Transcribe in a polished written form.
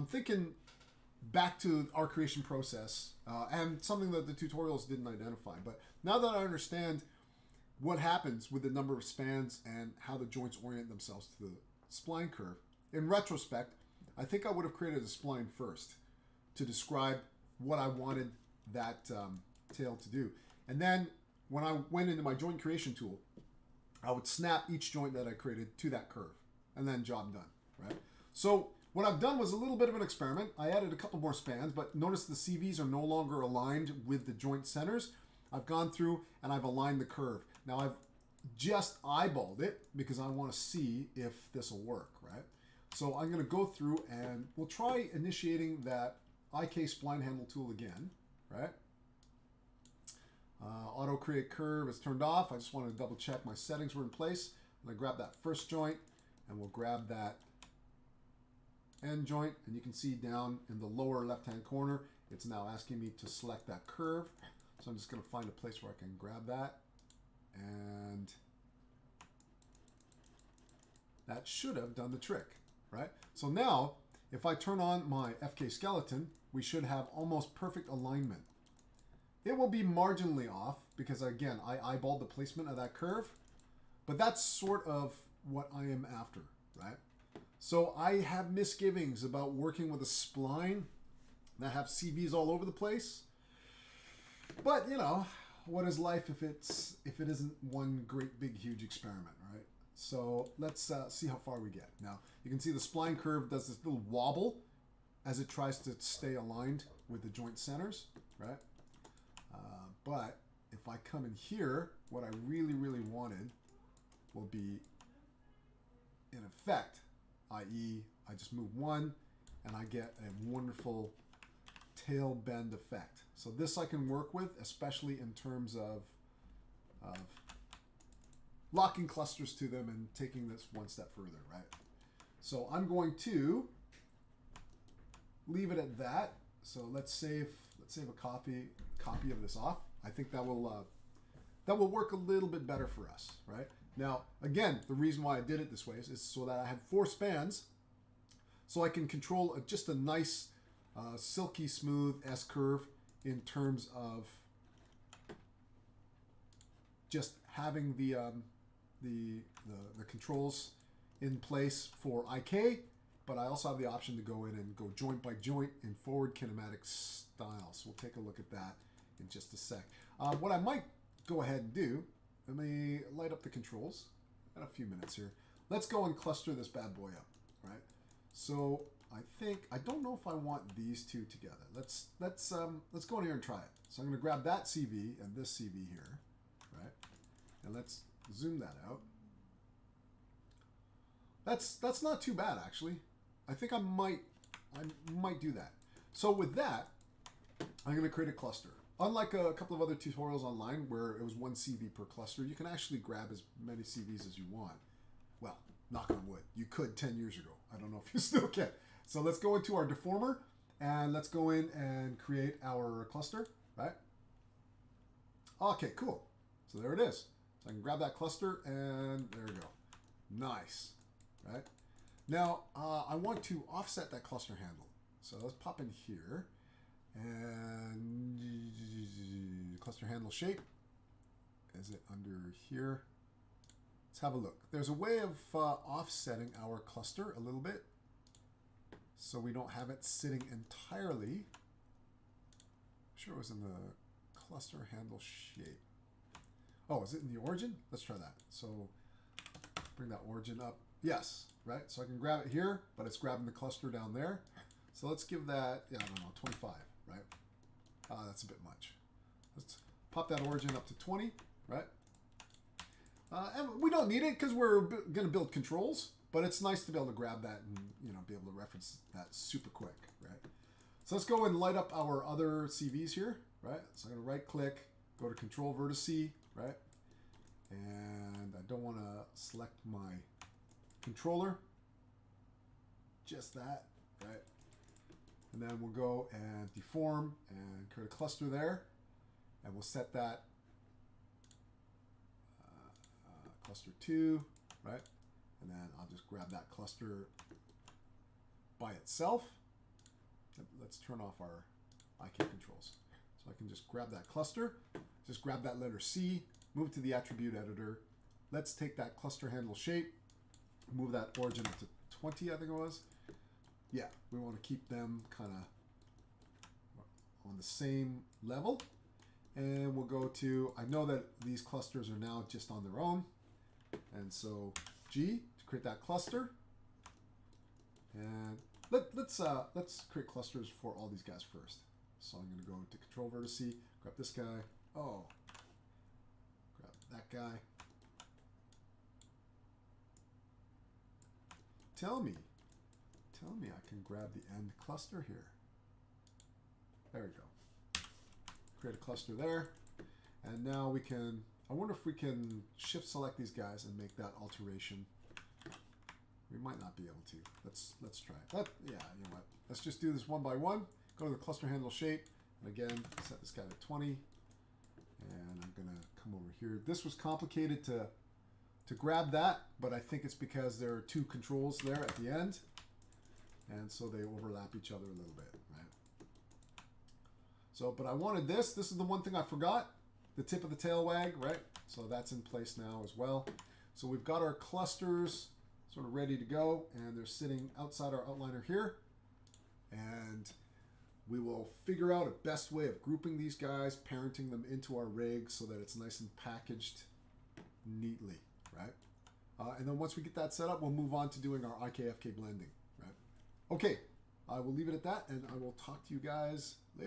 I'm thinking back to our creation process and something that the tutorials didn't identify. But now that I understand what happens with the number of spans and how the joints orient themselves to the spline curve, in retrospect, I think I would have created a spline first to describe what I wanted that tail to do. And then when I went into my joint creation tool, I would snap each joint that I created to that curve, and then job done, right? So what I've done was a little bit of an experiment. I added a couple more spans, but notice the CVs are no longer aligned with the joint centers. I've gone through and I've aligned the curve. Now I've just eyeballed it because I want to see if this will work, right? So I'm going to go through and we'll try initiating that IK spline handle tool again, right? Auto create curve is turned off. I just wanted to double check my settings were in place. I'm going to grab that first joint and we'll grab that end joint, and you can see down in the lower left hand corner it's now asking me to select that curve. So I'm just going to find a place where I can grab that, and that should have done the trick, right? So now if I turn on my FK skeleton, we should have almost perfect alignment. It will be marginally off because, again, I eyeballed the placement of that curve, but that's sort of what I am after, right? So I have misgivings about working with a spline that have CVs all over the place. But, you know, what is life if it isn't one great big huge experiment, right? So let's see how far we get. Now, you can see the spline curve does this little wobble as it tries to stay aligned with the joint centers, right? But if I come in here, what I really, really wanted will be in effect, i.e. I just move one and I get a wonderful tail bend effect. So this I can work with, especially in terms of locking clusters to them and taking this one step further, right? So I'm going to leave it at that. So let's save a copy of this off. I think that will work a little bit better for us, right? Now, again, the reason why I did it this way is so that I have 4 spans, so I can control just a nice, silky smooth S curve in terms of just having the controls in place for IK, but I also have the option to go in and go joint by joint in forward kinematic style. So we'll take a look at that in just a sec. What I might go ahead and do, let me light up the controls. Got a few minutes here. Let's go and cluster this bad boy up, right? So I don't know if I want these two together. Let's go in here and try it. So I'm going to grab that CV and this CV here, right? And let's zoom that out. That's not too bad, actually. I think I might do that. So with that, I'm going to create a cluster. Unlike a couple of other tutorials online where it was 1 CV per cluster, you can actually grab as many CVs as you want. Well, knock on wood. You could 10 years ago. I don't know if you still can. So let's go into our deformer and let's go in and create our cluster, right? Okay, cool. So there it is. So I can grab that cluster and there we go. Nice, right? Now, I want to offset that cluster handle. So let's pop in here. And cluster handle shape, is it under here? Let's have a look. There's a way of offsetting our cluster a little bit so we don't have it sitting entirely. I'm sure it was in the cluster handle shape. Oh, is it in the origin? Let's try that. So bring that origin up. Yes, right? So I can grab it here, but it's grabbing the cluster down there. So let's give that, yeah, I don't know, 25. Right? That's a bit much. Let's pop that origin up to 20, right? And we don't need it because we're going to build controls, but it's nice to be able to grab that and, you know, be able to reference that super quick, right? So let's go and light up our other CVs here, right? So I'm going to right click, go to control vertice, right? And I don't want to select my controller, just that, right? And then we'll go and deform and create a cluster there. And we'll set that cluster 2, right? And then I'll just grab that cluster by itself. let's turn off our IK controls. So I can just grab that cluster, just grab that letter C, move to the attribute editor. Let's take that cluster handle shape, move that origin up to 20, I think it was. Yeah, we want to keep them kind of on the same level. And we'll go to, I know that these clusters are now just on their own. And so G to create that cluster. And let's create clusters for all these guys first. So I'm going to go to control vertice, grab this guy. Oh, grab that guy. Tell me I can grab the end cluster here. There we go. Create a cluster there. And now we can, I wonder if we can shift select these guys and make that alteration. We might not be able to. Let's try it. Yeah, you know what? Let's just do this one by one. Go to the cluster handle shape. And again, set this guy to 20. And I'm going to come over here. This was complicated to grab that, but I think it's because there are two controls there at the end. And so they overlap each other a little bit, right? So, but I wanted this. This is the one thing I forgot. The tip of the tail wag, right? So that's in place now as well. So we've got our clusters sort of ready to go, and they're sitting outside our outliner here. And we will figure out a best way of grouping these guys, parenting them into our rig so that it's nice and packaged neatly, right? And then once we get that set up, we'll move on to doing our IKFK blending, right? Okay, I will leave it at that, and I will talk to you guys later.